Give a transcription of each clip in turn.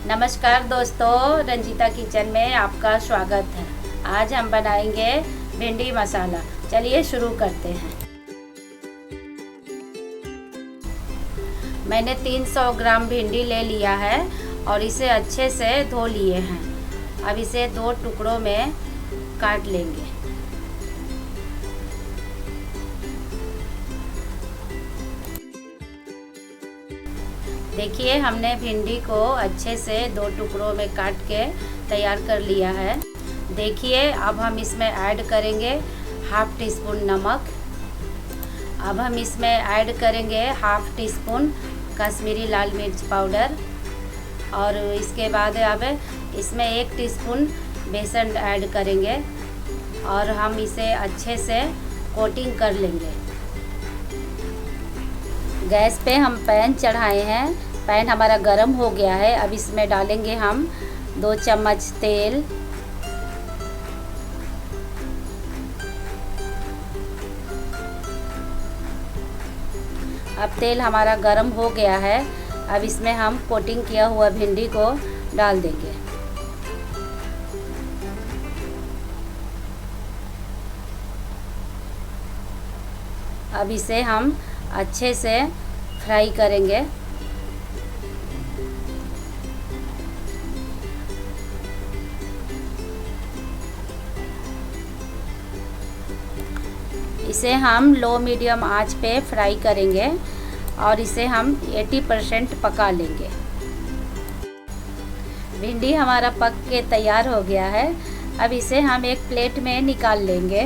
नमस्कार दोस्तों, रंजीता किचन में आपका स्वागत है। आज हम बनाएंगे भिंडी मसाला। चलिए शुरू करते हैं। मैंने 300 ग्राम भिंडी ले लिया है और इसे अच्छे से धो लिए हैं। अब इसे 2 टुकड़ों में काट लेंगे। देखिए, हमने भिंडी को अच्छे से 2 टुकड़ों में काट के तैयार कर लिया है। देखिए, अब हम इसमें ऐड करेंगे हाफ टी स्पून नमक। अब हम इसमें ऐड करेंगे हाफ टी स्पून कश्मीरी लाल मिर्च पाउडर और इसके बाद अब इसमें 1 टीस्पून बेसन ऐड करेंगे और हम इसे अच्छे से कोटिंग कर लेंगे। गैस पे हम पैन चढ़ाए हैं। पैन हमारा गरम हो गया है। अब इसमें डालेंगे हम 2 चम्मच तेल। अब तेल हमारा गरम हो गया है। अब इसमें हम कोटिंग किया हुआ भिंडी को डाल देंगे। अब इसे हम अच्छे से फ्राई करेंगे। इसे हम लो मीडियम आंच पे फ्राई करेंगे और इसे हम 80% पका लेंगे। भिंडी हमारा पक के तैयार हो गया है। अब इसे हम एक प्लेट में निकाल लेंगे।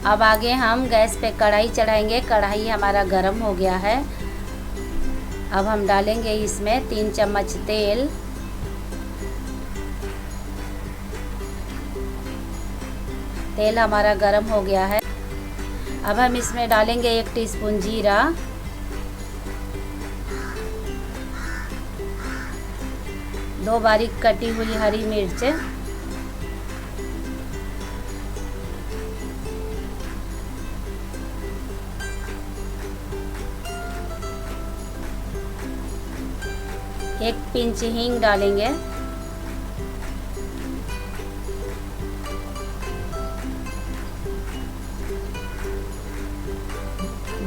अब आगे हम गैस पे कढ़ाई चढ़ाएंगे। कढ़ाई हमारा गरम हो गया है। अब हम डालेंगे इसमें 3 चम्मच तेल। तेल हमारा गरम हो गया है। अब हम इसमें डालेंगे 1 टीस्पून जीरा, 2 बारीक कटी हुई हरी मिर्च, 1 पिंच हींग डालेंगे।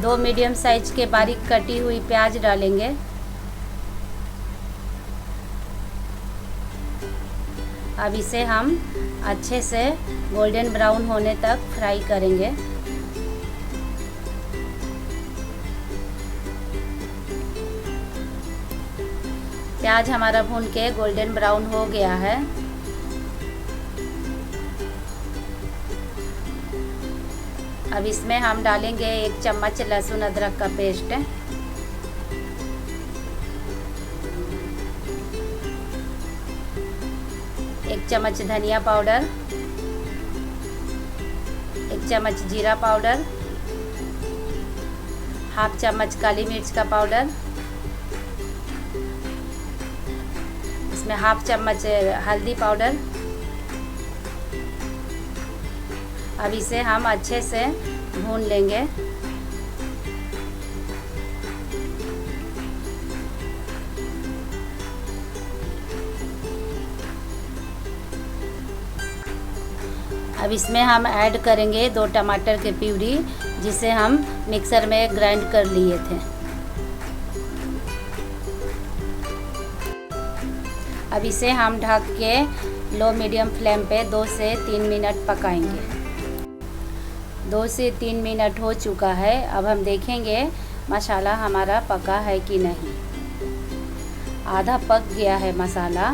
दो मीडियम साइज के बारीक कटी हुई प्याज डालेंगे। अब इसे हम अच्छे से गोल्डन ब्राउन होने तक फ्राई करेंगे। प्याज हमारा भून के गोल्डन ब्राउन हो गया है। अब इसमें हम डालेंगे 1 चम्मच लहसुन अदरक का पेस्ट, 1 चम्मच धनिया पाउडर, 1 चम्मच जीरा पाउडर, हाफ चम्मच काली मिर्च का पाउडर, इसमें हाफ चम्मच हल्दी पाउडर। अब इसे हम अच्छे से भून लेंगे। अब इसमें हम ऐड करेंगे 2 टमाटर के प्यूरी, जिसे हम मिक्सर में ग्राइंड कर लिए थे। अब इसे हम ढक के लो मीडियम फ्लेम पे 2 से 3 मिनट पकाएंगे। 2 से 3 मिनट हो चुका है। अब हम देखेंगे मसाला हमारा पका है कि नहीं। आधा पक गया है मसाला।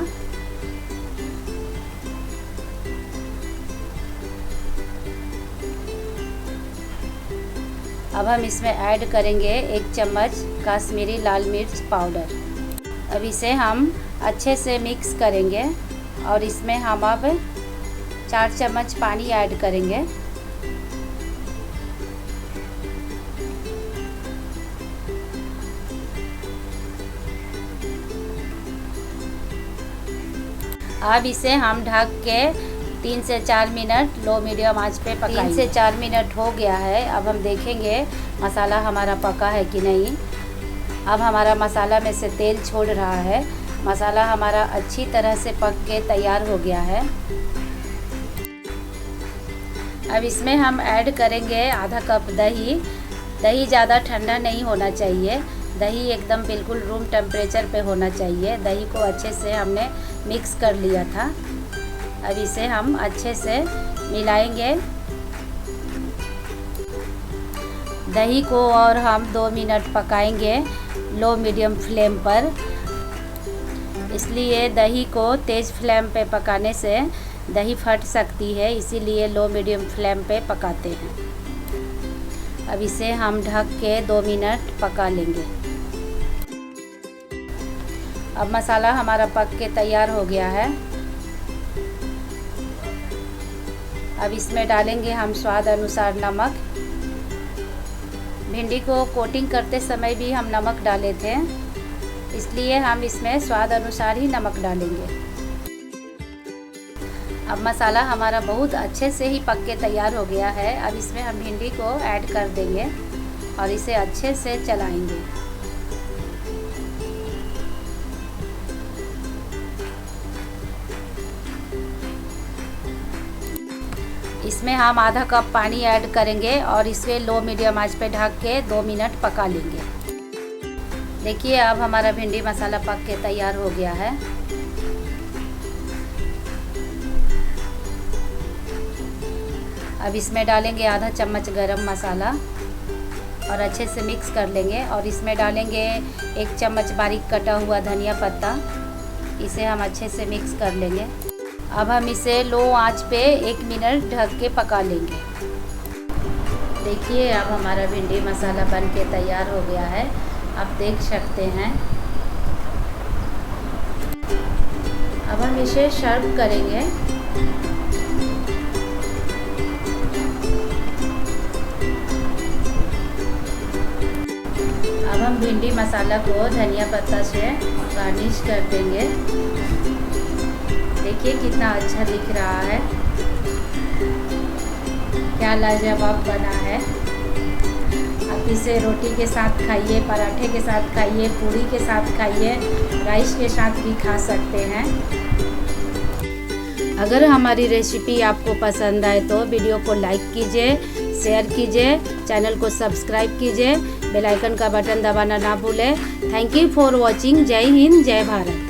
अब हम इसमें ऐड करेंगे 1 चम्मच कश्मीरी लाल मिर्च पाउडर। अब इसे हम अच्छे से मिक्स करेंगे और इसमें हम अब 4 चम्मच पानी ऐड करेंगे। अब इसे हम ढक के 3 से 4 मिनट लो मीडियम आंच पे पकाएंगे। 3 से 4 मिनट हो गया है। अब हम देखेंगे मसाला हमारा पका है कि नहीं। अब हमारा मसाला में से तेल छोड़ रहा है। मसाला हमारा अच्छी तरह से पक के तैयार हो गया है। अब इसमें हम ऐड करेंगे आधा कप दही। दही ज़्यादा ठंडा नहीं होना चाहिए, दही एकदम बिल्कुल रूम टेम्परेचर पे होना चाहिए। दही को अच्छे से हमने मिक्स कर लिया था। अब इसे हम अच्छे से मिलाएंगे दही को और हम 2 मिनट पकाएंगे लो मीडियम फ्लेम पर। इसलिए दही को तेज़ फ्लेम पे पकाने से दही फट सकती है, इसीलिए लो मीडियम फ्लेम पे पकाते हैं। अब इसे हम ढक के 2 मिनट पका लेंगे। अब मसाला हमारा पक के तैयार हो गया है। अब इसमें डालेंगे हम स्वाद अनुसार नमक। भिंडी को कोटिंग करते समय भी हम नमक डाले थे, इसलिए हम इसमें स्वाद अनुसार ही नमक डालेंगे। अब मसाला हमारा बहुत अच्छे से ही पक के तैयार हो गया है। अब इसमें हम भिंडी को ऐड कर देंगे और इसे अच्छे से चलाएंगे। इसमें हम आधा कप पानी ऐड करेंगे और इसे लो मीडियम आंच पे ढक के 2 मिनट पका लेंगे। देखिए अब हमारा भिंडी मसाला पक के तैयार हो गया है। अब इसमें डालेंगे आधा चम्मच गरम मसाला और अच्छे से मिक्स कर लेंगे। और इसमें डालेंगे 1 चम्मच बारीक कटा हुआ धनिया पत्ता। इसे हम अच्छे से मिक्स कर लेंगे। अब हम इसे लो आंच पे 1 मिनट ढक के पका लेंगे। देखिए अब हमारा भिंडी मसाला बन के तैयार हो गया है, आप देख सकते हैं। अब हम इसे सर्व करेंगे। अब हम भिंडी मसाला को धनिया पत्ता से गार्निश कर देंगे। देखिए कितना अच्छा दिख रहा है, क्या लाजवाब बना है। आप इसे रोटी के साथ खाइए, पराठे के साथ खाइए, पूरी के साथ खाइए, राइस के साथ भी खा सकते हैं। अगर हमारी रेसिपी आपको पसंद आए तो वीडियो को लाइक कीजिए, शेयर कीजिए, चैनल को सब्सक्राइब कीजिए, बेल आइकन का बटन दबाना ना भूलें। Thank you for watching. जय हिंद, जय भारत।